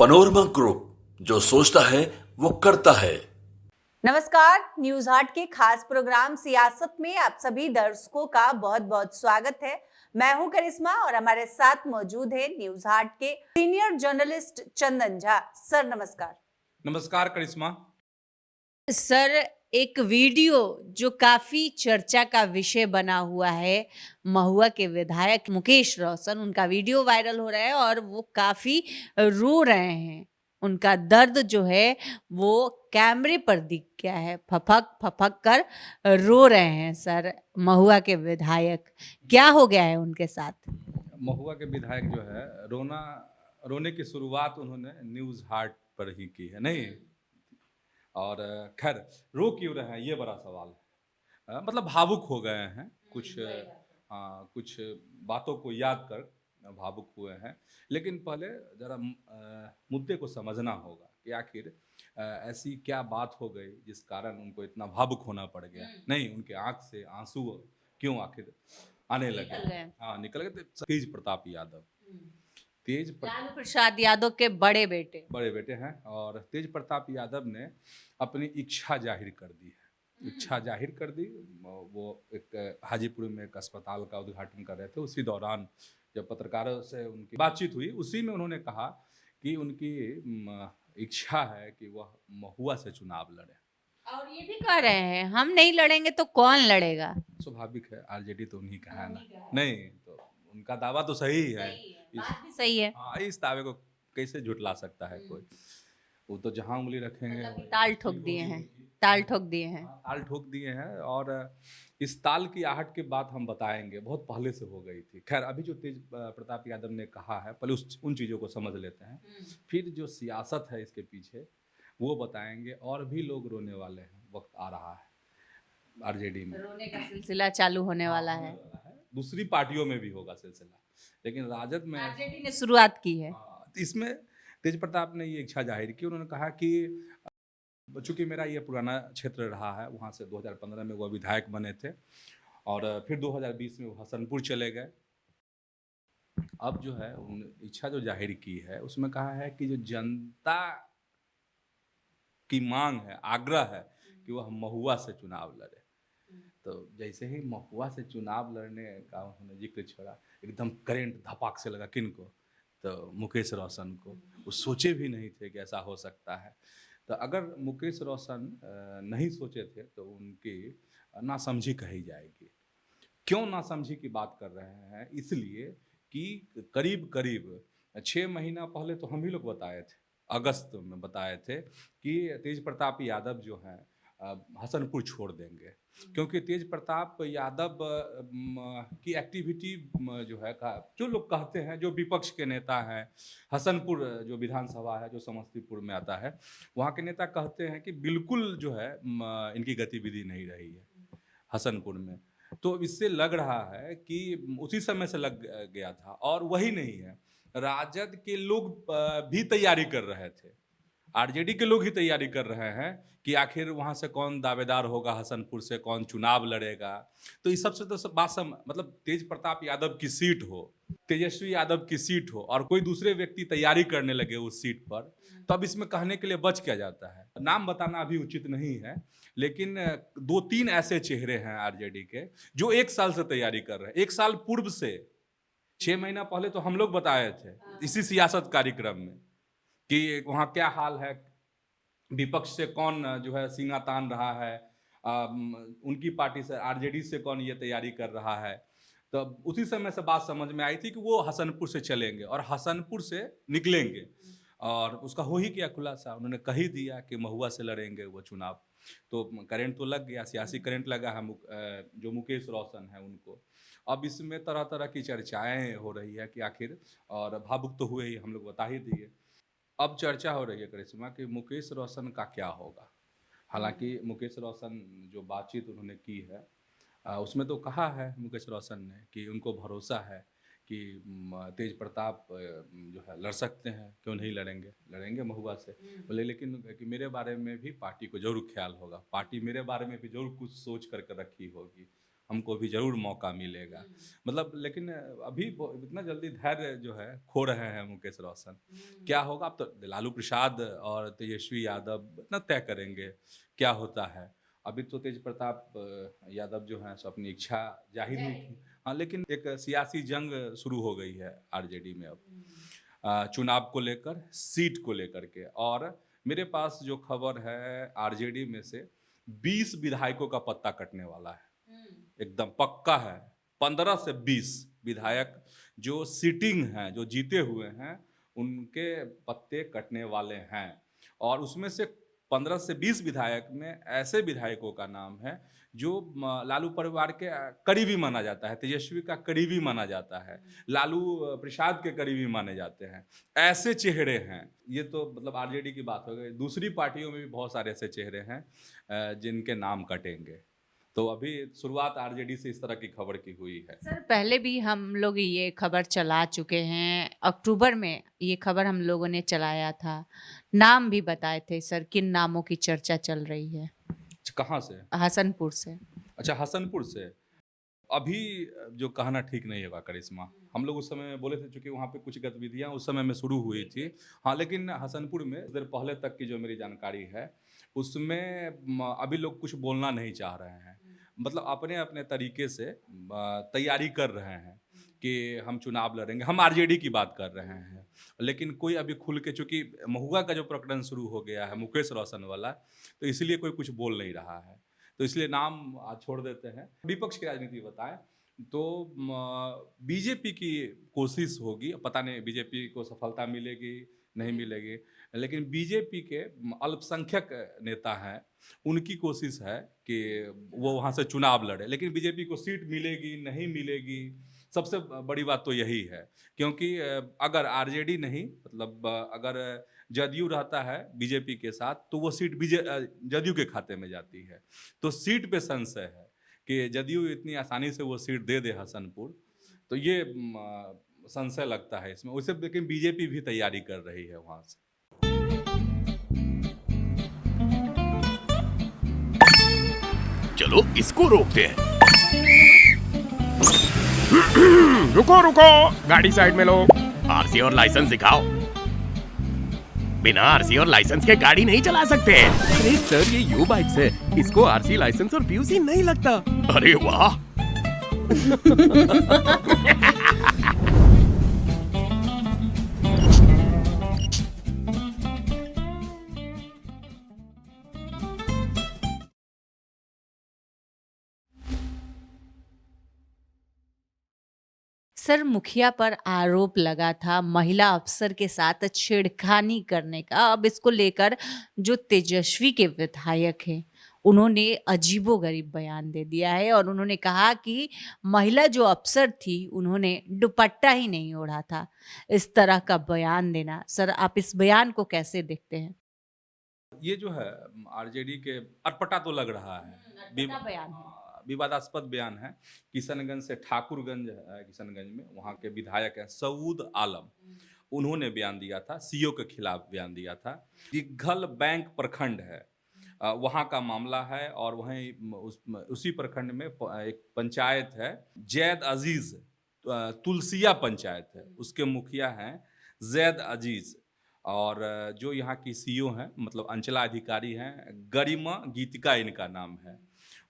Panorama group, जो सोचता है वो करता है। नमस्कार, न्यूज हाट के खास प्रोग्राम सियासत में आप सभी दर्शकों का बहुत बहुत स्वागत है। मैं हूं करिश्मा और हमारे साथ मौजूद है न्यूज हाट के senior journalist Chandan Jha. Sir नमस्कार। नमस्कार करिश्मा। सर, एक वीडियो जो काफी चर्चा का विषय बना हुआ है, महुआ के विधायक मुकेश रोशन, उनका वीडियो वायरल हो रहा है और वो काफी रो रहे हैं। उनका दर्द जो है वो कैमरे पर दिख गया है, फपक फपक कर रो रहे हैं। सर, महुआ के विधायक, क्या हो गया है उनके साथ? महुआ के विधायक जो है रोने की शुरुआत उन्होंने न्यूज़ हार्ट पर ही की है, नहीं? और खैर रो क्यों रहे हैं ये बड़ा सवाल है। मतलब भावुक हो गए हैं कुछ बातों को याद कर भावुक हुए हैं। लेकिन पहले जरा मुद्दे को समझना होगा कि आखिर ऐसी क्या बात हो गई जिस कारण उनको इतना भावुक होना पड़ गया। नहीं, उनके आंख से आंसू क्यों आखिर आने लगे? हाँ, निकल गए। तेज प्रताप यादव, लालू प्रसाद यादव के बड़े बेटे हैं और तेज प्रताप यादव ने अपनी इच्छा जाहिर कर दी है। इच्छा जाहिर कर दी। वो एक हाजीपुर में एक अस्पताल का उद्घाटन कर रहे थे। उसी दौरान जब पत्रकारों से उनकी बातचीत हुई, उसी में उन्होंने कहा कि उनकी इच्छा है कि वह महुआ से चुनाव लड़े। और ये भी कह रहे हैं हम नहीं लड़ेंगे तो कौन लड़ेगा। स्वाभाविक है, आरजेडी तो उन्हीं का है ना। नहीं तो उनका दावा तो सही है। बात भी सही है। हाँ, इस दावे को कैसे झुटला सकता है कोई? वो तो जहां उंगली रखेंगे ताल ठोक दिए हैं, ताल ठोक दिए हैं। ताल ठोक दिए हैं। और इस ताल की आहट की बात हम बताएंगे, बहुत पहले से हो गई थी। खैर, अभी जो तेज प्रताप यादव ने कहा है, पहले उन चीज़ों को समझ लेते हैं, फिर जो सियासत है इसके पीछे वो बताएंगे। और भी लोग रोने वाले हैं, वक्त आ रहा है आरजेडी में। रोने का सिलसिला चालू होने वाला है। दूसरी पार्टियों में भी होगा सिलसिला, लेकिन राजद में आरजेडी ने शुरुआत की है। इसमें तेज प्रताप ने ये इच्छा जाहिर की। उन्होंने कहा कि चूंकि मेरा ये पुराना क्षेत्र रहा है, वहाँ से 2015 में वो विधायक बने थे और फिर 2020 में वो हसनपुर चले गए। अब जो है उन इच्छा जो जाहिर की है उसमें कहा है कि जो जनता की मांग है, आग्रह है कि वह महुआ से चुनाव लड़े। तो जैसे ही महुआ से चुनाव लड़ने का उन्होंने जिक्र छोड़ा, एकदम करंट धपाक से लगा। किनको? तो मुकेश रोशन को। वो सोचे भी नहीं थे कि ऐसा हो सकता है। तो अगर मुकेश रोशन नहीं सोचे थे तो उनकी नासमझी कही जाएगी। क्यों नासमझी की बात कर रहे हैं? इसलिए कि करीब करीब 6 महीना पहले तो हम ही लोग बताए थे, अगस्त में बताए थे कि तेज प्रताप यादव जो हैं हसनपुर छोड़ देंगे, क्योंकि तेज प्रताप यादव की एक्टिविटी जो है जो लोग कहते हैं, जो विपक्ष के नेता हैं, हसनपुर जो विधानसभा है जो समस्तीपुर में आता है, वहाँ के नेता कहते हैं कि बिल्कुल जो है इनकी गतिविधि नहीं रही है हसनपुर में। तो इससे लग रहा है कि उसी समय से लग गया था। और वही नहीं है, राजद के लोग भी तैयारी कर रहे थे, आरजेडी के लोग ही तैयारी कर रहे हैं कि आखिर वहाँ से कौन दावेदार होगा, हसनपुर से कौन चुनाव लड़ेगा। तो इस सबसे तो सब बात मतलब तेज प्रताप यादव की सीट हो, तेजस्वी यादव की सीट हो और कोई दूसरे व्यक्ति तैयारी करने लगे उस सीट पर, तो अब इसमें कहने के लिए बच क्या जाता है? नाम बताना अभी उचित नहीं है, लेकिन 2-3 ऐसे चेहरे हैं आरजेडी के जो 1 साल से तैयारी कर रहे हैं। 1 साल पूर्व से, 6 महीना पहले तो हम लोग बताए थे इसी सियासत कार्यक्रम में कि वहाँ क्या हाल है, विपक्ष से कौन जो है सीना तान रहा है, उनकी पार्टी से आरजेडी से कौन ये तैयारी कर रहा है। तो उसी समय से बात समझ में आई थी कि वो हसनपुर से चलेंगे और हसनपुर से निकलेंगे। और उसका हो ही गया खुलासा, उन्होंने कह ही दिया कि महुआ से लड़ेंगे वो चुनाव। तो करंट तो लग गया, सियासी करंट लगा है जो मुकेश रोशन है उनको। अब इसमें तरह तरह की चर्चाएं हो रही है कि आखिर, और भावुक तो हुए ही, हम लोग बता ही दिए। अब चर्चा हो रही है करिश्मा कि मुकेश रोशन का क्या होगा। हालांकि मुकेश रोशन जो बातचीत उन्होंने की है उसमें तो कहा है मुकेश रोशन ने कि उनको भरोसा है कि तेज प्रताप जो है लड़ सकते हैं, क्यों नहीं लड़ेंगे महुआ से। बोले लेकिन कि मेरे बारे में भी पार्टी को जरूर ख्याल होगा, पार्टी मेरे बारे में भी जरूर कुछ सोच करके रखी होगी। हमको भी ज़रूर मौका मिलेगा। मतलब लेकिन अभी इतना जल्दी धैर्य जो है खो रहे हैं मुकेश रोशन। क्या होगा अब तो लालू प्रसाद और तेजस्वी यादव इतना तय करेंगे क्या होता है। अभी तो तेज प्रताप यादव जो हैं सो अपनी इच्छा जाहिर नहीं की। हाँ, लेकिन एक सियासी जंग शुरू हो गई है आरजेडी में अब चुनाव को लेकर, सीट को लेकर के। और मेरे पास जो खबर है आरजेडी में से 20 विधायकों का पत्ता कटने वाला है, एकदम पक्का है। 15 से 20 विधायक जो सिटिंग हैं, जो जीते हुए हैं, उनके पत्ते कटने वाले हैं। और उसमें से 15 से 20 विधायक में ऐसे विधायकों का नाम है जो लालू परिवार के करीबी माना जाता है, तेजस्वी का करीबी माना जाता है, लालू प्रसाद के करीबी माने जाते हैं। ऐसे चेहरे हैं। ये तो मतलब आरजेडी की बात हो गई। दूसरी पार्टियों में भी बहुत सारे ऐसे चेहरे हैं जिनके नाम कटेंगे। तो अभी शुरुआत आरजेडी से इस तरह की खबर की हुई है। सर पहले भी हम लोग ये खबर चला चुके हैं, अक्टूबर में ये खबर हम लोगों ने चलाया था, नाम भी बताए थे सर, किन नामों की चर्चा चल रही है। कहाँ से? हसनपुर से। अच्छा, हसनपुर से। अभी जो कहना ठीक नहीं होगा करिश्मा, हम लोग उस समय बोले थे चूँकि वहाँ पे कुछ गतिविधियाँ उस समय में शुरू हुई थी। हाँ, लेकिन हसनपुर में देर पहले तक की जो मेरी जानकारी है उसमें अभी लोग कुछ बोलना नहीं चाह रहे हैं। मतलब अपने अपने तरीके से तैयारी कर रहे हैं कि हम चुनाव लड़ेंगे। हम आरजेडी की बात कर रहे हैं, लेकिन कोई अभी खुल के, चूँकि महुआ का जो प्रकरण शुरू हो गया है मुकेश रोशन वाला, तो इसलिए कोई कुछ बोल नहीं रहा है। तो इसलिए नाम आज छोड़ देते हैं। विपक्ष की राजनीति बताएं तो बीजेपी की कोशिश होगी, पता नहीं बीजेपी को सफलता मिलेगी नहीं मिलेगी, लेकिन बीजेपी के अल्पसंख्यक नेता हैं, उनकी कोशिश है कि वो वहाँ से चुनाव लड़े। लेकिन बीजेपी को सीट मिलेगी नहीं मिलेगी, सबसे बड़ी बात तो यही है। क्योंकि अगर आरजेडी नहीं, मतलब अगर जदयू रहता है बीजेपी के साथ, तो वो सीट जदयू के खाते में जाती है। तो सीट पे संशय है कि जदयू इतनी आसानी से वो सीट दे दे हसनपुर, तो ये संशय लगता है इसमें। वैसे लेकिन बीजेपी भी तैयारी कर रही है वहाँ से। चलो इसको रोकते हैं। रुको रुको, गाड़ी साइड में लो। आरसी और लाइसेंस दिखाओ। बिना आरसी और लाइसेंस के गाड़ी नहीं चला सकते। अरे सर, ये यू बाइक्स है, इसको आरसी लाइसेंस और पीयूसी नहीं लगता। अरे वाह। सर मुखिया पर आरोप लगा था महिला अफसर के साथ छेड़खानी करने का। अब इसको लेकर जो तेजस्वी के विधायक हैं उन्होंने अजीबोगरीब बयान दे दिया है और उन्होंने कहा कि महिला जो अफसर थी उन्होंने दुपट्टा ही नहीं ओढ़ा था। इस तरह का बयान देना, सर आप इस बयान को कैसे देखते हैं? ये जो है आरजेडी के अटपटा तो लग रहा है, अटपटा बयान है। विवादास्पद बयान है। किशनगंज से ठाकुरगंज है, किशनगंज में वहाँ के विधायक हैं सऊद आलम, उन्होंने बयान दिया था, सीओ के खिलाफ बयान दिया था। दिग्घल बैंक प्रखंड है, वहाँ का मामला है। और वहीं उसी प्रखंड में एक पंचायत है जैद अजीज, तुलसिया पंचायत है, उसके मुखिया हैं जैद अजीज। और जो यहाँ की सीईओ हैं, मतलब अंचलाधिकारी हैं, गरिमा गीतिका इनका नाम है।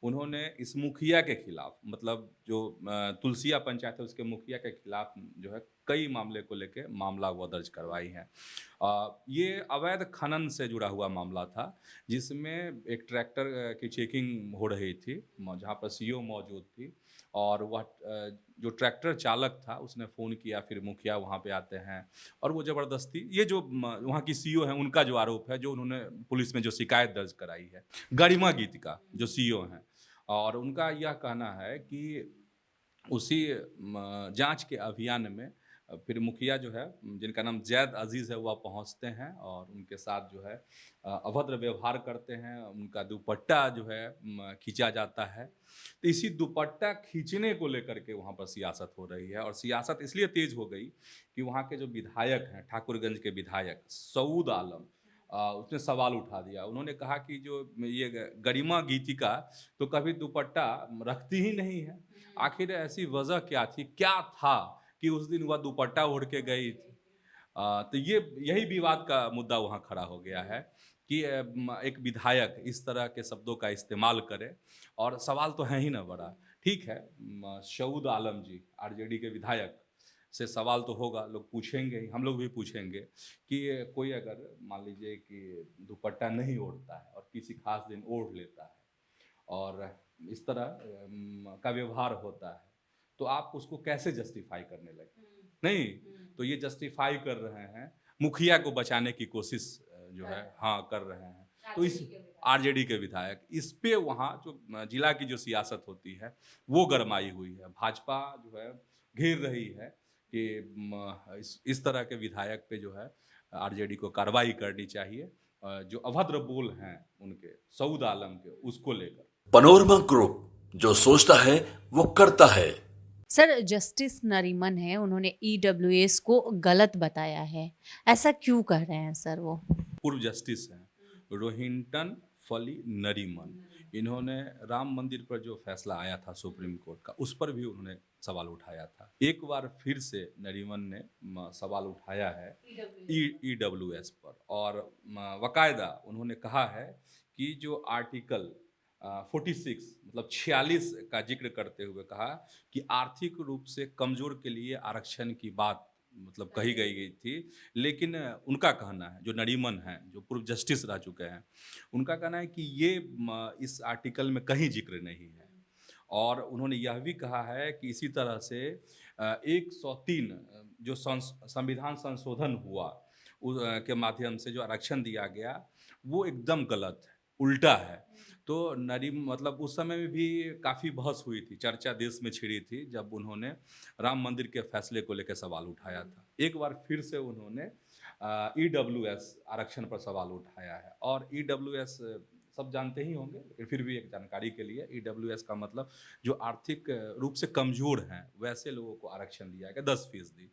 उन्होंने इस मुखिया के खिलाफ, मतलब जो तुलसिया पंचायत है उसके मुखिया के खिलाफ जो है कई मामले को लेके मामला वो दर्ज करवाई हैं। ये अवैध खनन से जुड़ा हुआ मामला था, जिसमें एक ट्रैक्टर की चेकिंग हो रही थी जहाँ पर सीईओ मौजूद थी। और वह जो ट्रैक्टर चालक था उसने फ़ोन किया, फिर मुखिया वहाँ पे आते हैं और वो ज़बरदस्ती, ये जो वहाँ की सीईओ हैं उनका जो आरोप है, जो उन्होंने पुलिस में जो शिकायत दर्ज कराई है, गरिमा गीतिका जो सीईओ हैं, और उनका यह कहना है कि उसी जांच के अभियान में फिर मुखिया जो है, जिनका नाम जैद अजीज़ है, वह पहुंचते हैं और उनके साथ जो है अभद्र व्यवहार करते हैं। उनका दुपट्टा जो है खींचा जाता है। तो इसी दुपट्टा खींचने को लेकर के वहाँ पर सियासत हो रही है। और सियासत इसलिए तेज हो गई कि वहाँ के जो विधायक हैं, ठाकुरगंज के विधायक सऊद आलम, उसने सवाल उठा दिया। उन्होंने कहा कि जो ये गरिमा गीतिका तो कभी दुपट्टा रखती ही नहीं है, आखिर ऐसी वजह क्या थी, क्या था कि उस दिन वह दुपट्टा ओढ़ के गई थी। तो यही विवाद का मुद्दा वहाँ खड़ा हो गया है कि एक विधायक इस तरह के शब्दों का इस्तेमाल करे, और सवाल तो है ही ना बड़ा। ठीक है, शऊद आलम जी आरजेडी के विधायक से सवाल तो होगा, लोग पूछेंगे ही, हम लोग भी पूछेंगे कि कोई अगर मान लीजिए कि दुपट्टा नहीं ओढ़ता है और किसी खास दिन ओढ़ लेता है और इस तरह का व्यवहार होता है, तो आप उसको कैसे जस्टिफाई करने लगे? नहीं, तो ये जस्टिफाई कर रहे हैं, मुखिया को बचाने की कोशिश जो है हाँ कर रहे हैं। तो इस आरजेडी के विधायक इस पे वहाँ जो जिला की जो सियासत होती है वो गरमाई हुई है। भाजपा जो है घेर रही है कि इस तरह के विधायक पे जो है आरजेडी को कार्रवाई करनी चाहिए, जो अभद्र बोल हैं उनके सऊद आलम के, उसको लेकर। पनोरमा ग्रुप, जो सोचता है वो करता है। सर, जस्टिस नरीमन है, उन्होंने ईडब्ल्यूएस को गलत बताया है, ऐसा क्यों कह रहे हैं सर? वो पूर्व जस्टिस हैं रोहिंटन फली नरीमन, इन्होंने राम मंदिर पर जो फैसला आया था सुप्रीम कोर्ट का, उस पर भी उन्होंने सवाल उठाया था। एक बार फिर से नरीमन ने सवाल उठाया है ईडब्ल्यूएस पर, और बाकायदा उन्होंने कहा है कि जो आर्टिकल 46 मतलब 46 का जिक्र करते हुए कहा कि आर्थिक रूप से कमजोर के लिए आरक्षण की बात मतलब कही गई थी, लेकिन उनका कहना है, जो नरीमन हैं, जो पूर्व जस्टिस रह चुके हैं, उनका कहना है कि ये इस आर्टिकल में कहीं जिक्र नहीं है। और उन्होंने यह भी कहा है कि इसी तरह से 103 जो संविधान संशोधन हुआ के माध्यम से जो आरक्षण दिया गया वो एकदम गलत है, उल्टा है। तो मतलब उस समय में भी काफ़ी बहस हुई थी, चर्चा देश में छिड़ी थी जब उन्होंने राम मंदिर के फैसले को लेकर सवाल उठाया था। एक बार फिर से उन्होंने ईडब्ल्यूएस आरक्षण पर सवाल उठाया है। और ईडब्ल्यूएस सब जानते ही होंगे, लेकिन फिर भी एक जानकारी के लिए, ईडब्ल्यूएस का मतलब जो आर्थिक रूप से कमज़ोर हैं वैसे लोगों को आरक्षण दिया गया 10%,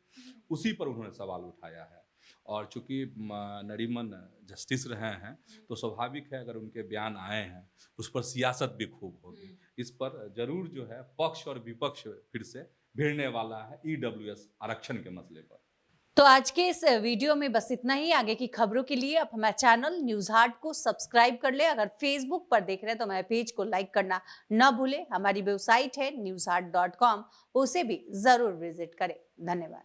उसी पर उन्होंने सवाल उठाया है। और चूंकि नरीमन जस्टिस रहे हैं तो स्वाभाविक है अगर उनके बयान आए हैं उस पर सियासत भी खूब होगी। इस पर जरूर जो है पक्ष और विपक्ष फिर से भिड़ने वाला है ईडब्ल्यूएस आरक्षण के मसले पर। तो आज के इस वीडियो में बस इतना ही। आगे की खबरों के लिए आप हमारे चैनल न्यूज हाट को सब्सक्राइब कर ले। अगर फेसबुक पर देख रहे हैं तो हमारे पेज को लाइक करना न भूले। हमारी वेबसाइट है newsheart.com, उसे भी जरूर विजिट करें। धन्यवाद।